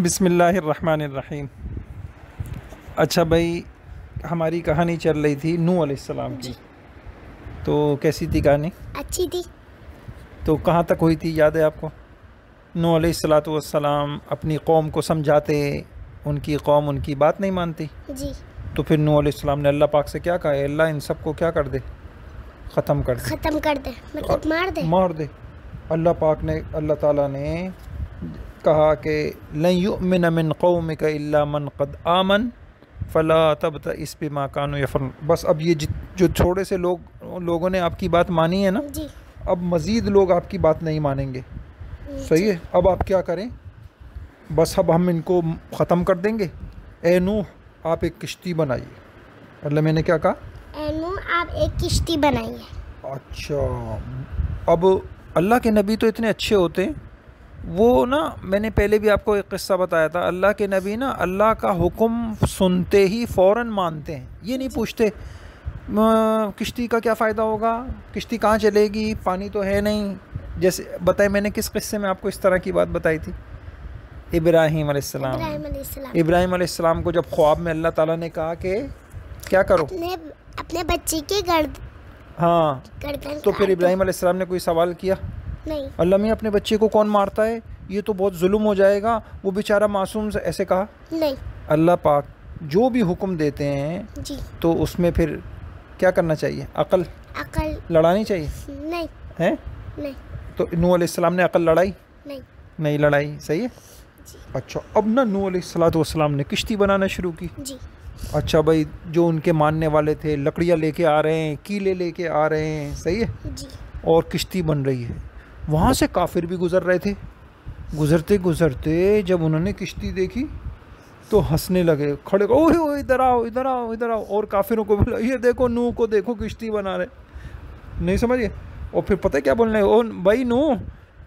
بسم اللہ الرحمن الرحیم۔ اچھا بھائی، ہماری کہانی چل رہی تھی نوح علیہ السلام کی، تو کیسی تھی کہانی؟ اچھی تھی۔ تو کہاں تک ہوئی تھی یاد ہے آپ کو؟ نوح علیہ السلام اپنی قوم کو سمجھاتے، ان کی قوم ان کی بات نہیں مانتی، جی تو پھر نوح علیہ السلام نے اللہ پاک سے کیا کہا؟ اے اللہ ان سب کو کیا کر دے، ختم کر دے، ختم کر دے، مطلب مار دے۔ اللہ پاک نے، اللہ تعالیٰ نے کہا کہ لن یؤمن من قومک الا من قد آمن فلا تبتئس بما كانوا یفعلون۔ بس اب یہ جو تھوڑے سے لوگوں نے آپ کی بات مانی ہے نا، جی اب مزید لوگ آپ کی بات نہیں مانیں گے، صحیح ہے؟ اب آپ کیا کریں؟ بس اب ہم ان کو ختم کر دیں گے۔ اے نوح آپ ایک کشتی بنائیے۔ اللہ میں نے کیا کہا؟ اے نوح آپ ایک کشتی بنائیے۔ اچھا، اب اللہ کے نبی تو اتنے اچھے ہوتے ہیں، وہ نا میں نے پہلے بھی آپ کو ایک قصہ بتایا تھا، اللہ کے نبی نا اللہ کا حکم سنتے ہی فوراً مانتے ہیں، یہ نہیں پوچھتے کشتی کا کیا فائدہ ہوگا، کشتی کہاں چلے گی، پانی تو ہے نہیں۔ جیسے بتائیں، میں نے کس قصے میں آپ کو اس طرح کی بات بتائی تھی؟ ابراہیم علیہ السلام۔ ابراہیم علیہ السلام کو جب خواب میں اللہ تعالیٰ نے کہا کہ کیا کرو، اپنے بچے کے گردن، ہاں، تو پھر ابراہیم علیہ السلام نے کوئی سوال کیا؟ نہیں۔ اللہ میاں اپنے بچے کو کون مارتا ہے، یہ تو بہت ظلم ہو جائے گا، وہ بیچارہ معصوم سے، ایسے کہا؟ نہیں۔ اللہ پاک جو بھی حکم دیتے ہیں جی تو اس میں پھر کیا کرنا چاہیے؟ عقل لڑانی چاہیے، نہیں ہے؟ نہیں تو نوح علیہ السلام نے عقل لڑائی؟ نہیں لڑائی، صحیح ہے۔ اچھا، اب نا نوح علیہ السلام نے کشتی بنانا شروع کی۔ جی اچھا بھائی، جو ان کے ماننے والے تھے لکڑیاں لے کے آ رہے ہیں، کیلے لے کے آ رہے ہیں، صحیح ہے، جی اور کشتی بن رہی ہے۔ وہاں سے کافر بھی گزر رہے تھے، گزرتے گزرتے جب انہوں نے کشتی دیکھی تو ہنسنے لگے، کھڑے اوہ ادھر آؤ ادھر آؤ ادھر آؤ، اور کافروں کو بولا یہ دیکھو نوح کو دیکھو کشتی بنا رہے، نہیں سمجھ گئے؟ اور پھر پتہ کیا بولنے، او بھائی نوح،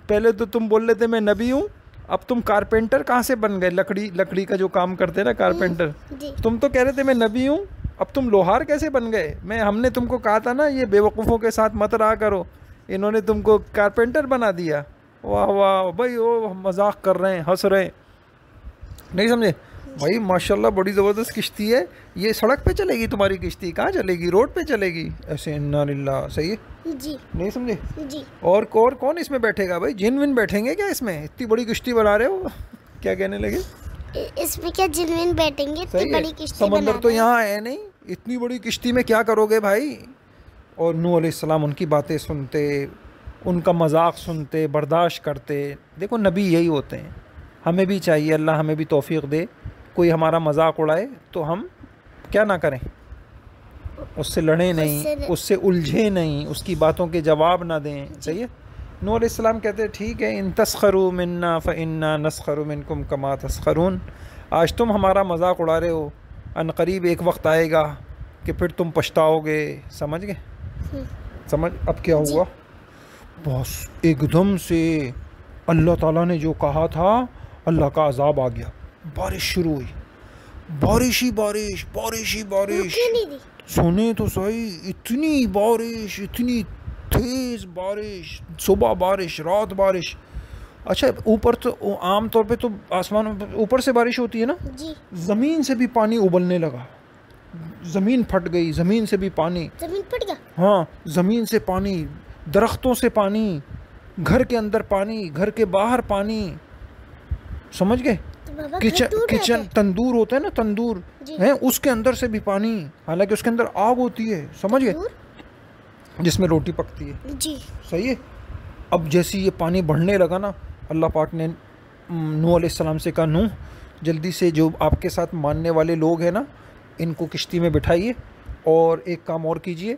پہلے تو تم بول رہے تھے میں نبی ہوں، اب تم کارپینٹر کہاں سے بن گئے؟ لکڑی کا جو کام کرتے نا کارپینٹر، تم تو کہہ رہے تھے میں نبی ہوں، اب تم لوہار کیسے بن گئے؟ ہم نے تم کو کہا تھا نا یہ بے وقوفوں کے ساتھ مت رہا کرو، انہوں نے تم کو کارپینٹر بنا دیا۔ واہ واہ بھائی، وہ مذاق کر رہے ہیں، ہنس رہے ہیں، نہیں سمجھے؟ بھائی ماشاءاللہ بڑی زبردست کشتی ہے، یہ سڑک پہ چلے گی تمہاری کشتی؟ کہاں چلے گی؟ روڈ پہ چلے گی ایسے، انا للہ، صحیح ہے، جی نہیں سمجھے؟ جی اور کون اس میں بیٹھے گا بھائی؟ جن ون بیٹھیں گے کیا اس میں؟ اتنی بڑی کشتی بنا رہے ہو، کیا کہنے لگے؟ اس میں کیا جن ون بیٹھیں گے؟ اتنی بڑی کشتی سمندر تو یہاں ہے نہیں، اتنی بڑی کشتی میں کیا کرو گے بھائی؟ اور نوح علیہ السلام ان کی باتیں سنتے، ان کا مذاق سنتے، برداشت کرتے۔ دیکھو نبی یہی ہوتے ہیں، ہمیں بھی چاہیے اللہ ہمیں بھی توفیق دے، کوئی ہمارا مذاق اڑائے تو ہم کیا نہ کریں، اس سے لڑیں نہیں، اس سے الجھیں نہیں، اس کی باتوں کے جواب نہ دیں، صحیح ہے؟ نوح علیہ السلام کہتے ہیں ٹھیک ہے، ان تسخروا منا فإنا نسخر منکم کما تسخرون، آج تم ہمارا مذاق اڑا رہے ہو، ان قریب ایک وقت آئے گا کہ پھر تم پچھتاؤ گے، سمجھ گئے؟ سمجھ؟ اب کیا ہوا؟ بس ایک دم سے اللہ تعالیٰ نے جو کہا تھا اللہ کا عذاب آ گیا، بارش شروع ہوئی، بارش ہی بارش، بارش ہی بارش، سنیں تو صحیح، اتنی بارش، اتنی تیز بارش، صبح بارش، رات بارش۔ اچھا، اوپر تو عام طور پہ تو آسمان اوپر سے بارش ہوتی ہے نا، زمین سے بھی پانی ابلنے لگا، زمین پھٹ گئی، زمین سے بھی پانی، زمین پھٹ گیا، ہاں، زمین سے پانی، درختوں سے پانی، گھر کے اندر پانی، گھر کے باہر پانی، سمجھ گئے؟ کچن تندور ہوتا ہے نا، تندور ہے، اس کے اندر سے بھی پانی، حالانکہ اس کے اندر آگ ہوتی ہے، سمجھ گئے؟ جس میں روٹی پکتی ہے، جی صحیح ہے۔ اب جیسی یہ پانی بڑھنے لگا نا، اللہ پاک نے نوح علیہ السلام سے کہا نوح جلدی سے جو آپ کے ساتھ ماننے والے لوگ ہیں نا ان کو کشتی میں بٹھائیے، اور ایک کام اور کیجئے،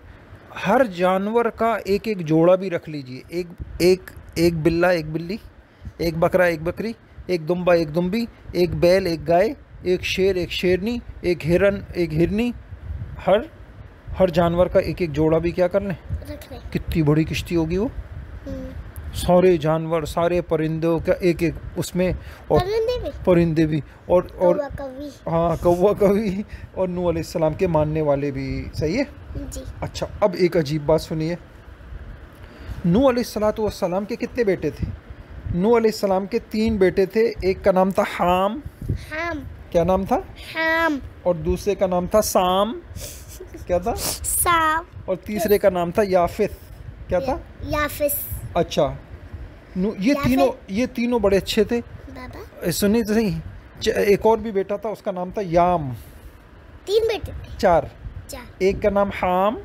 ہر جانور کا ایک ایک جوڑا بھی رکھ لیجئے، ایک بلہ ایک بلی، ایک بکرا ایک بکری، ایک دمبا ایک دمبی، ایک بیل ایک گائے، ایک شیر ایک شیرنی، ایک ہرن ایک ہرنی، ہر جانور کا ایک ایک جوڑا بھی کیا کر لیں، کتنی بڑی کشتی ہوگی وہ، سارے جانور، سارے پرندوں کا ایک ایک اس میں، اور پرندے بھی، اور ہاں کوا کوی، اور نوح علیہ السلام کے ماننے والے بھی، صحیح ہے؟ جی اچھا، اب ایک عجیب بات سنیے، نوح علیہ السلام کے کتنے بیٹے تھے؟ نوح علیہ السلام کے 3 بیٹے تھے. ایک کا نام تھا حام. حام. کیا نام تھا؟ حام. اور دوسرے کا نام تھا سام. کیا تھا؟ سام. اور تیسرے کا نام تھا یافث. کیا تھا؟ یافس. اچھا یہ تینوں بڑے اچھے تھے. بابا سنی تو صحیح. ایک اور بھی بیٹا تھا, اس کا نام تھا یام. 3 بیٹے تھے. 4. 4. ایک کا نام حام,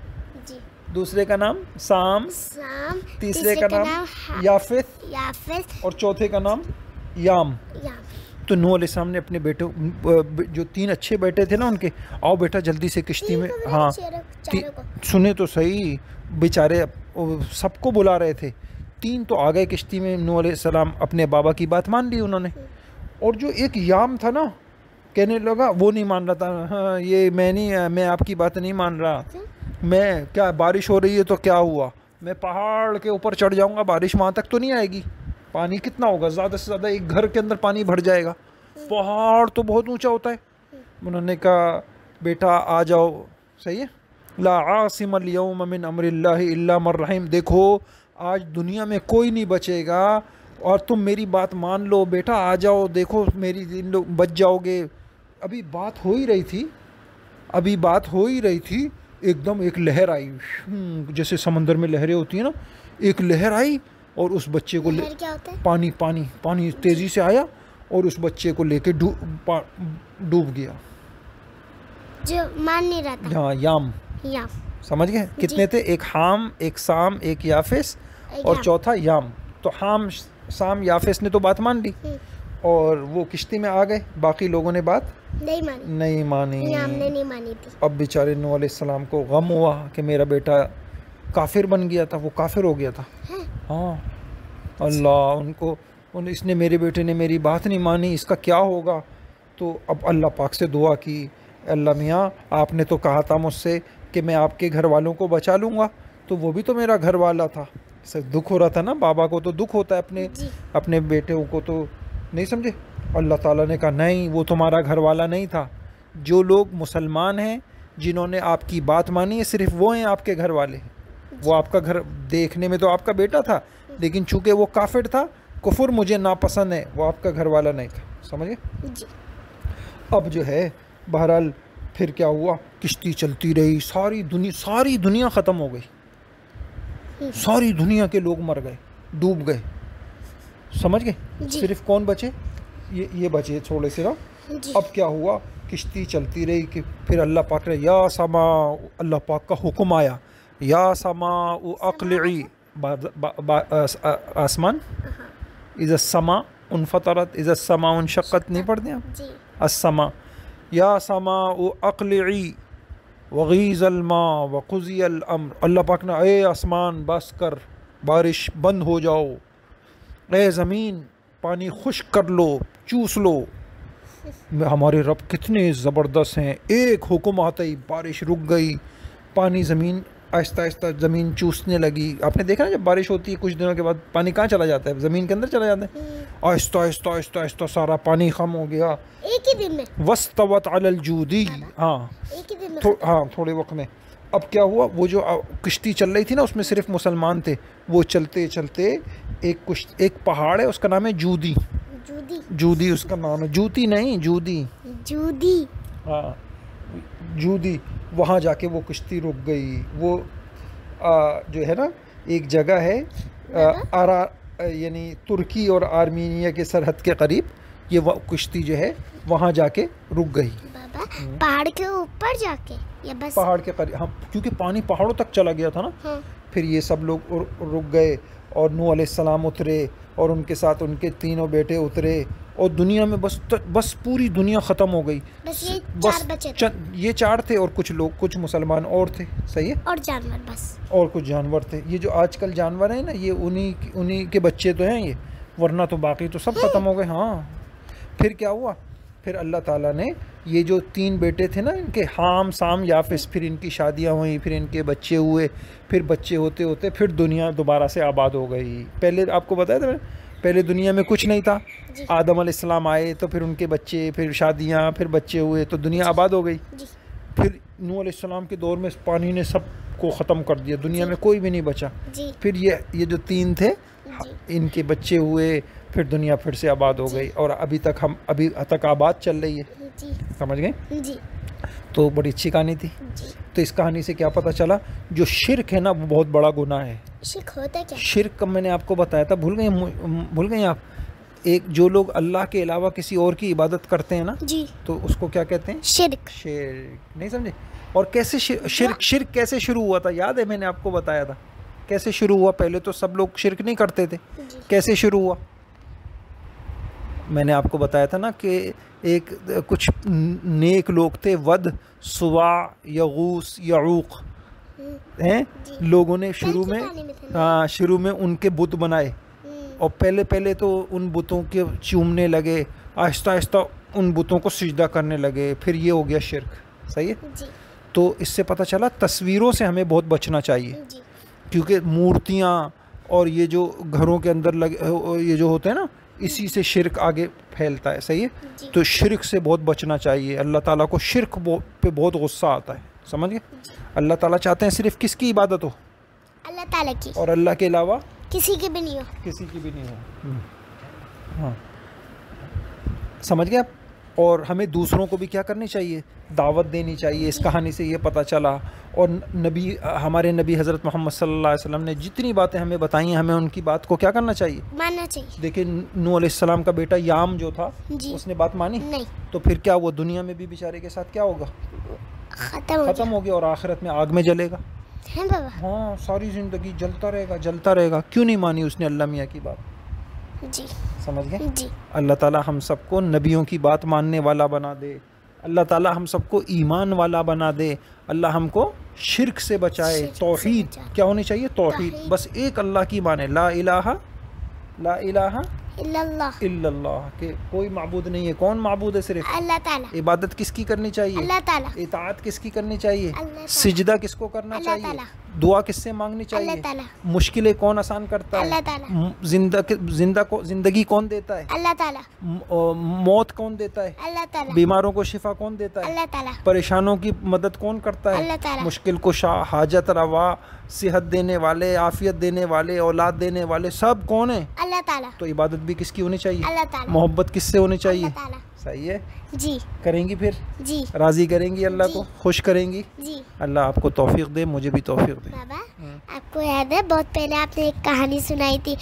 جی. دوسرے کا نام سام, سام. تیسرے کا نام یافث, یافس. اور چوتھے کا نام یام. یام. تو نوح علیہ السلام نے اپنے بیٹوں, جو 3 اچھے بیٹے تھے نا ان کے, آؤ بیٹا جلدی سے کشتی میں. ہاں سنے تو صحیح, بیچارے سب کو بلا رہے تھے. 3 تو آ گئے کشتی میں. نوح علیہ السلام اپنے بابا کی بات مان لی انہوں نے. اور جو ایک یام تھا نا, کہنے لگا, وہ نہیں مان رہا تھا. ہاں یہ میں آپ کی بات نہیں مان رہا. میں کیا, بارش ہو رہی ہے تو کیا ہوا, میں پہاڑ کے اوپر چڑھ جاؤں گا, بارش وہاں تک تو نہیں آئے گی. پانی کتنا ہوگا, زیادہ سے زیادہ ایک گھر کے اندر پانی بھر جائے گا. پہاڑ تو بہت اونچا ہوتا ہے. انہوں نے کہا بیٹا آ جاؤ. صحیح ہے. لا عاصم اليوم من امر اللہ الا من رحم. دیکھو آج دنیا میں کوئی نہیں بچے گا, اور تم میری بات مان لو. بیٹا آ جاؤ, دیکھو میری لوگ بچ جاؤ گے. ابھی بات ہو ہی رہی تھی, ایک دم ایک لہر آئی, جیسے سمندر میں لہریں ہوتی ہیں نا. ایک لہر آئی اور اس بچے کو کیا ہوتا ہے؟ پانی تیزی سے آیا اور اس بچے کو لے کے ڈوب گیا. جو مان نہیں رہا تھا. ہاں یام. سمجھ گئے کتنے تھے؟ ایک حام, ایک سام, ایک یافس, اور چوتھا یام. تو حام, سام, یافس نے تو بات مان لی اور وہ کشتی میں آ گئے. باقی لوگوں نے بات نہیں مانی. یام نے نہیں مانی تھی. اب بیچارے نوح علیہ السلام کو غم ہوا کہ میرا بیٹا کافر بن گیا تھا. وہ کافر ہو گیا تھا. ہاں اللہ, اس نے, میرے بیٹے نے میری بات نہیں مانی, اس کا کیا ہوگا. تو اب اللہ پاک سے دعا کی, اللہ میاں آپ نے تو کہا تھا مجھ سے کہ میں آپ کے گھر والوں کو بچا لوں گا, تو وہ بھی تو میرا گھر والا تھا. دکھ ہو رہا تھا نا, بابا کو تو دکھ ہوتا ہے اپنے بیٹوں کو, تو نہیں سمجھے. اللہ تعالیٰ نے کہا نہیں, وہ تمہارا گھر والا نہیں تھا. جو لوگ مسلمان ہیں, جنہوں نے آپ کی بات مانی ہے, صرف وہ ہیں آپ کے گھر والے. وہ آپ کا گھر دیکھنے میں تو آپ کا بیٹا تھا, لیکن چونکہ وہ کافر تھا, کفر مجھے ناپسند ہے, وہ آپ کا گھر والا نہیں تھا. سمجھے. اب جو ہے بہرحال پھر کیا ہوا, کشتی چلتی رہی, ساری دنیا ختم ہو گئی. ساری دنیا کے لوگ مر گئے, ڈوب گئے. سمجھ گئے. صرف کون بچے؟ یہ بچے تھوڑے سے نا. اب کیا ہوا, کشتی چلتی رہی کہ پھر اللہ پاک نے یا سما, اللہ پاک کا حکم آیا, یا سما اقلعی, آسمان, اذا السما انفطرت, اذا السما انشقت, نہیں پڑھتے آپ؟ السما, یا سما اقلعی وغیض الماء وقضی الامر. اللہ پاک نے, اے آسمان بس کر, بارش بند ہو جاؤ. اے زمین پانی خشک کر لو, چوس لو. ہمارے رب کتنے زبردست ہیں, ایک حکم آتا ہی بارش رک گئی. پانی, زمین آہستہ آہستہ زمین چوسنے لگی. آپ نے دیکھا نا جب بارش ہوتی ہے کچھ دنوں کے بعد پانی کہاں چلا جاتا ہے؟ زمین کے اندر چلا جاتا ہے. آہستہ آہستہ آہستہ آہستہ سارا پانی خم ہو گیا. ایک ہی دن میں. واستوت علی الجودی. ہاں ایک ہی دن میں. ہاں تھوڑے وقت میں. اب کیا ہوا, وہ جو کشتی چل رہی تھی نا, اس میں صرف مسلمان تھے. وہ چلتے چلتے ایک پہاڑ ہے, اس کا نام ہے جودی. جودی اس کا نام ہے, جوتی نہیں, جودی. ہاں جودی. وہاں جا کے وہ کشتی رک گئی. وہ جو ہے نا, ایک جگہ ہے یعنی ترکی اور آرمینیا کے سرحد کے قریب, یہ کشتی جو ہے وہاں جا کے رک گئی. پہاڑ کے اوپر جا کے یا بس پہاڑ کے قریب؟ ہاں, کیونکہ پانی پہاڑوں تک چلا گیا تھا نا. پھر یہ سب لوگ رک گئے اور نوح علیہ السلام اترے, اور ان کے ساتھ ان کے 3 بیٹے اترے, اور دنیا میں بس پوری دنیا ختم ہو گئی. یہ 4 تھے, اور کچھ مسلمان اور تھے. صحیح ہے. اور جانور بس, اور کچھ جانور تھے. یہ جو آج کل جانور ہیں نا, یہ انہی کے بچے تو ہیں یہ, ورنہ تو باقی تو سب ختم ہو گئے. ہاں. پھر کیا ہوا, پھر اللہ تعالیٰ نے یہ جو 3 بیٹے تھے نا ان کے, حام, سام, یافس, پھر ان کی شادیاں ہوئیں, پھر ان کے بچے ہوئے. پھر بچے ہوتے ہوتے پھر دنیا دوبارہ سے آباد ہو گئی. پہلے آپ کو بتایا تھا, پہلے دنیا میں کچھ نہیں تھا. آدم علیہ السلام آئے تو پھر ان کے بچے, پھر شادیاں, پھر بچے ہوئے, تو دنیا آباد ہو گئی. پھر نوح علیہ السلام کے دور میں پانی نے سب کو ختم کر دیا, دنیا میں کوئی بھی نہیں بچا. پھر یہ جو 3 تھے, ان کے بچے ہوئے, پھر دنیا پھر سے آباد ہو گئی اور ابھی تک آباد چل رہی ہے. جی سمجھ گئے؟ جی تو بڑی اچھی کہانی تھی. جی. تو اس کہانی سے کیا پتہ چلا؟ جو شرک ہے نا وہ بہت بڑا گناہ ہے. شرک ہوتا کیا؟ شرک میں نے آپ کو بتایا تھا، بھول گئے آپ؟ ایک جو لوگ اللہ کے علاوہ کسی اور کی عبادت کرتے ہیں نا، جی، تو اس کو کیا کہتے ہیں؟ شرک. شرک. نہیں سمجھے؟ اور کیسے شرک کیسے شروع ہوا تھا؟ یاد ہے میں نے آپ کو بتایا تھا کیسے شروع ہوا. پہلے تو سب لوگ شرک نہیں کرتے تھے. جی. کیسے شروع ہوا؟ میں نے آپ کو بتایا تھا نا کہ کچھ نیک لوگ تھے، ود، سواع، یغوث، یعوق ہیں. لوگوں نے شروع میں ان کے بت بنائے اور پہلے تو ان بتوں کے چومنے لگے، آہستہ آہستہ ان بتوں کو سجدہ کرنے لگے، پھر یہ ہو گیا شرک. صحیح ہے؟ جی. تو اس سے پتہ چلا تصویروں سے ہمیں بہت بچنا چاہیے، جی. کیونکہ مورتیاں اور یہ جو گھروں کے اندر یہ جو ہوتے ہیں نا، اسی سے شرک آگے پھیلتا ہے. صحیح ہے؟ جی. تو شرک سے بہت بچنا چاہیے. اللہ تعالیٰ کو شرک پہ بہت غصہ آتا ہے. سمجھ گئے؟ اللہ تعالیٰ چاہتے ہیں صرف کس کی عبادت ہو؟ اللہ تعالیٰ کی. اور اللہ کے علاوہ کسی کی بھی نہیں ہو. کسی کی بھی نہیں ہو. ہاں، سمجھ گئے آپ؟ اور ہمیں دوسروں کو بھی کیا کرنی چاہیے؟ دعوت دینی چاہیے. اس کہانی سے یہ پتہ چلا. اور ہمارے نبی حضرت محمد صلی اللہ علیہ وسلم نے جتنی باتیں ہمیں بتائی ہیں، ہمیں ان کی بات کو کیا کرنا چاہیے؟ ماننا چاہیے. دیکھیں نوح علیہ السلام کا بیٹا یام جو تھا، جی. اس نے بات مانی نہیں. تو پھر کیا وہ دنیا میں بھی بیچارے کے ساتھ کیا ہوگا؟ ختم ہو گیا، اور آخرت میں آگ میں جلے گا. ہیں بابا. ہاں، ساری زندگی جلتا رہے گا. کیوں نہیں مانی اس نے اللہ میاں کی بات؟ جی. سمجھ گئے؟ جی. اللہ تعالیٰ ہم سب کو نبیوں کی بات ماننے والا بنا دے. اللہ تعالیٰ ہم سب کو ایمان والا بنا دے. اللہ ہم کو شرک سے بچائے. توحید کیا ہونی چاہیے؟ توحید. بس ایک اللہ کی مانے، لا الہ الا اللہ، کہ کوئی معبود نہیں ہے. کون معبود ہے؟ صرف اللہ تعالیٰ. عبادت کس کی کرنی چاہیے؟ اللہ تعالیٰ. اطاعت کس کی کرنی چاہیے؟ اللہ تعالیٰ. سجدہ کس کو کرنا اللہ چاہیے؟ تعالیٰ. دعا کس سے مانگنی چاہیے؟ اللہ تعالیٰ. مشکلیں کون آسان کرتا ہے؟ اللہ تعالیٰ. زندگی کون دیتا ہے؟ اللہ تعالیٰ. موت کون دیتا ہے؟ اللہ تعالیٰ. بیماروں کو شفا کون دیتا ہے؟ اللہ تعالیٰ. پریشانوں کی مدد کون کرتا ہے؟ اللہ تعالیٰ. مشکل کشا، حاجت روا، صحت دینے والے، عافیت دینے والے، اولاد دینے والے، سب کون ہیں؟ اللہ تعالیٰ. تو عبادت بھی کس کی ہونی چاہیے؟ اللہ تعالیٰ. محبت کس سے ہونی چاہیے؟ اللہ تعالیٰ. صحیح ہے؟ جی. کریں گی؟ پھر جی. راضی کریں گی اللہ جی. کو، خوش کریں گی. جی. اللہ آپ کو توفیق دے، مجھے بھی توفیق دے. بابا، آپ کو یاد ہے بہت پہلے آپ نے ایک کہانی سنائی تھی،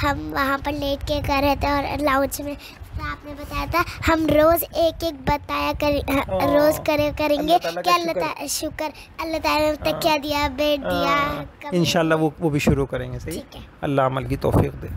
ہم وہاں پر لیٹ کے کر رہے تھے اور لاؤنج میں آپ نے بتایا تھا ہم روز ایک بتایا روز کریں گے کہ اللہ تعالیٰ شکر، اللہ تعالیٰ نے تکیہ دیا، بیڈ دیا. انشاءاللہ وہ بھی شروع کریں گے. صحیح. ٹھیک ہے. اللہ عمل کی توفیق دے.